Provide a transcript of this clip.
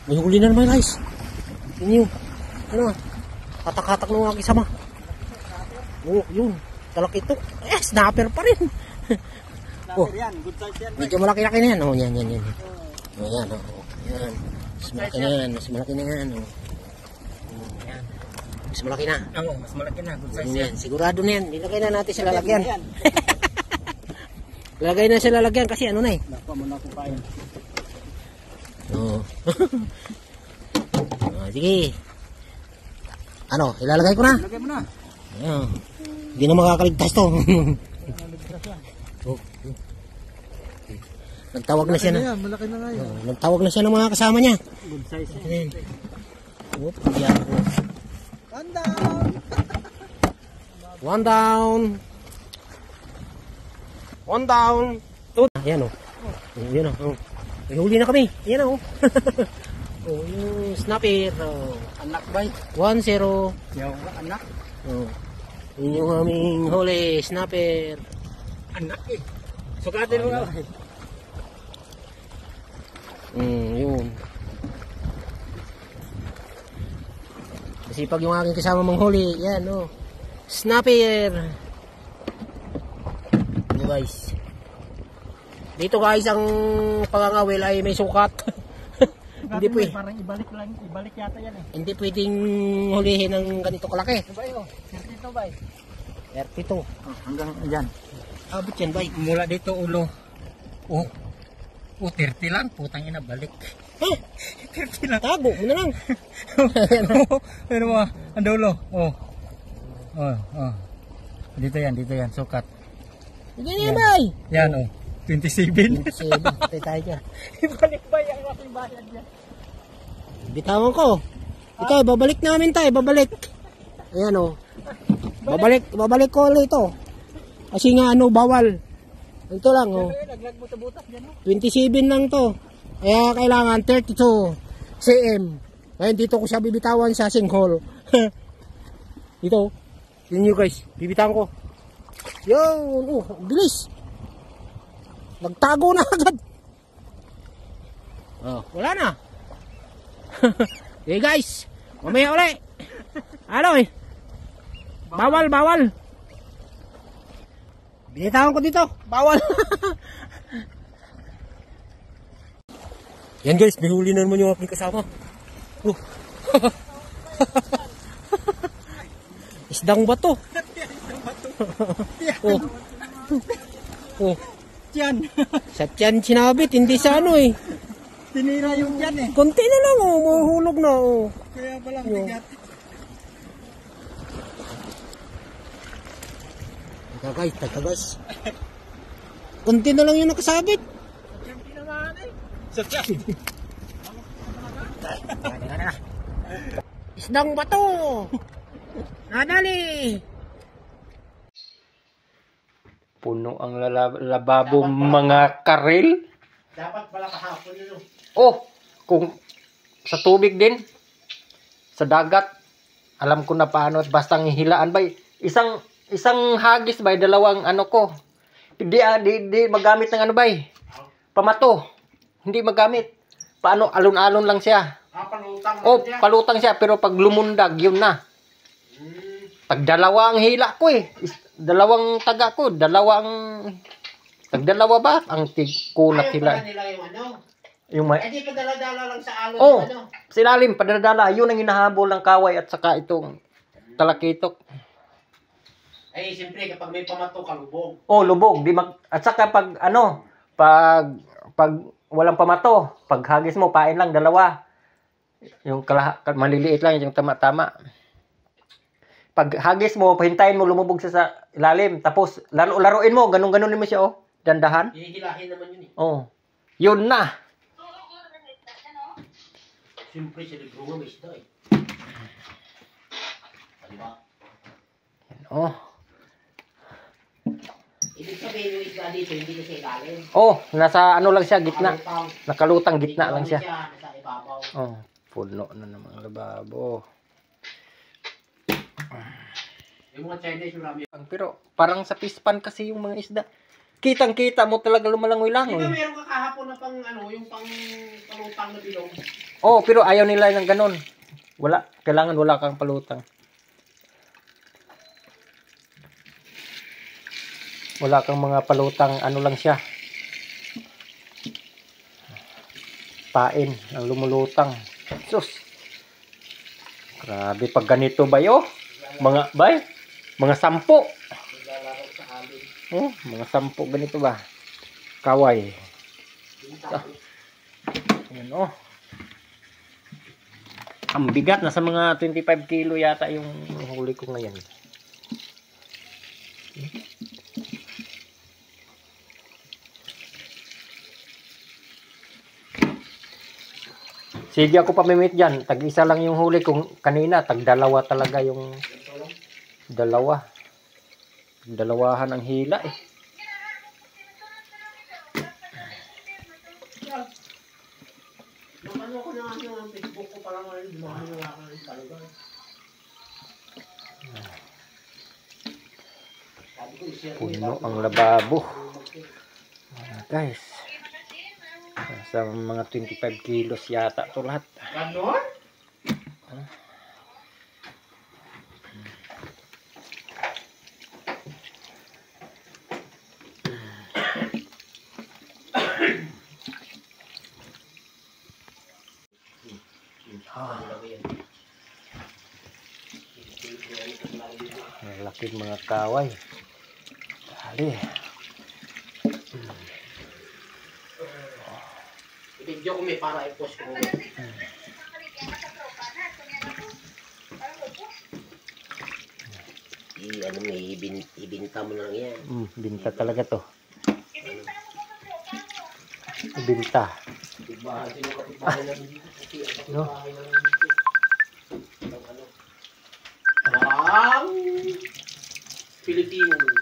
May huli na naman guys. Yun yun. Ano? Katak-katak ng aking sama. Oo, yun. Talaki ito. Eh, snapper pa rin. Oh, yan. Good size yan. medyo malaki-laki na yan. Oh, yan. Oh, yan. Oh, yan. Mas malaki na yan. Mas malaki na yan. Oh. Yan. Mas malaki na. Oo, mas malaki na. Good size yan. Sigurado na yan. Nilagay na natin sa lalagyan. Lagay na sa lalagyan kasi ano na eh. Nakuha mo na kung kaya. Oo. Oh, sige. Ano, ilalagay ko na. Lagay mo na. Ayan. Hindi na makakaligtas to. Oh. Nagtawag na siya na. Malaki na nga yun. Nagtawag na siya ng mga kasama niya. Good size yan. Ayan. Oh, yan. One down. One down. One down. Two. Ayan o. Ayan o. May huli na kami. Ayan o. Oh, yung snapper. Oh. Anak ba? 1-0. Yung anak. Oh. Yun yung aming huli. Snapper. Anak eh. Sukatin mo nga. Yun. Kasi pag yung aking kasama manghuli, yan o. Snapper. Yun guys. Dito guys, ang pangangawil ay may sukat. Hindi pwede. Parang ibalik yata yan eh. Hindi pwedeng hulihin ng ganito kalaki. Bay oh, 32 bay. 32. Hanggang dyan. Abot yan bay. Mula dito ulo. Oh. Oh, 30 lang. Putang ina, balik. Eh, 30 lang. tago mo na lang. Pero mo, ang dulo. Oh. Oh. Dito yan. Sukat. Hindi na yan bay. Yan oh. 27. 27. Patay tayo dyan. Ibalik ba yung aking bayad dyan? Bitawan ko. Ito, babalik namin tayo. Babalik. Ayan o. Babalik ko ulit ito. Kasi nga ano, bawal. Ito lang o. Nagbutas dyan 27 lang to. Kaya kailangan 32 cm. Ngayon dito ko siya bibitawan sa sinkhole. Dito. Yun nyo guys. Bibitawan ko. Yun. Oh, bilis. Nagtago na agad. Oh, wala na. Okay guys. Mamaya ulit. Ano eh. Bawal. Binitawan ko dito. Bawal. Yan guys, may huli na naman yung aking kasama. Isdang bato. Oh. Yan. Sa tiyan sinabit, hindi sa ano eh. Tinira yung yan eh. Konti na lang oh, mahuhulog na oh. Kaya pala bigat. Taka guys. Konti na lang yung nakasabit. Konti naman eh. Sa tiyan. Isdang bato. Nadali. Puno ang lababo mga karil. Dapat pala kahapon yun. Oh, kung sa tubig din, sa dagat, alam ko na paano, basta hilaan ba, isang hagis ba, dalawang ano ko, di magamit ng ano ba, pamato, hindi magamit, paano, alon-alon lang siya. Palutang Oh, palutang siya, pero pag lumundag, yun na. Pag dalawa ang hila ko dalawang taga ko, tagdalawa ba ang kunat hila? Yung may di padala-dala lang sa alon. oh, silalim, padadala, yun ang hinahabol ng kaway at saka itong talakitok. Ay, siyempre kapag may pamato ka, lubog. Oh, lubog, at saka pag pag walang pamato, pag hagis mo, pain lang dalawa. Yung maliliit lang yung tama-tama. Pag hagis mo, pahintayin mo lumubog siya sa ilalim. Tapos, laruin mo. Ganun-ganunin mo siya, oh. Dandahan. Hihilahin naman yun eh. Oh. Yun na. Siyempre, siya ligrunga may isda eh. Diba? Yan, oh. Ibig sabihin yung isda dito, hindi na siya ilalim. Oh, nasa ano lang siya, gitna. Nakalutang gitna lang siya. Nasa ibabaw. Oh, puno na namang lababo. Yung mga Chinese, marami. Pero parang sa pispan kasi yung mga isda. Kitang-kita mo talaga Di ba lumalangoy-langoy. meron ka kahapon na pang ano, yung pang palutang na bilog? Oh, pero ayaw nila ng ganun. Wala, kailangan wala kang palutang. Wala kang mga palutang, ano lang siya. Pain ang lumulutang. Sus. Grabe pag ganito ba yo? Mga bay, mga 10. Oh, mga 10 ganito ba? Kaway. So, ayan oh. Ang bigat, nasa mga 25 kilo yata yung huli ko ngayon. Sige ako pamimit dyan. Tag-isa lang yung huli kong kanina. Tag-dalawa talaga yung dalawa. Dalawahan ang hila eh. Ano ko na nga ng Facebook ko parang ngayon, dumahalawa ka ng talaga. Puno ang lababo. Guys. Sa mga 25 kilos yata to lahat. Ganon? Ang laking mga kaway. Dali. Video ko may para i-post ko. Ano mo, ibinta mo lang yan. Binta talaga to. Binta. Ibahan sila kapitbahay ng dito. No? Ang Pilipino.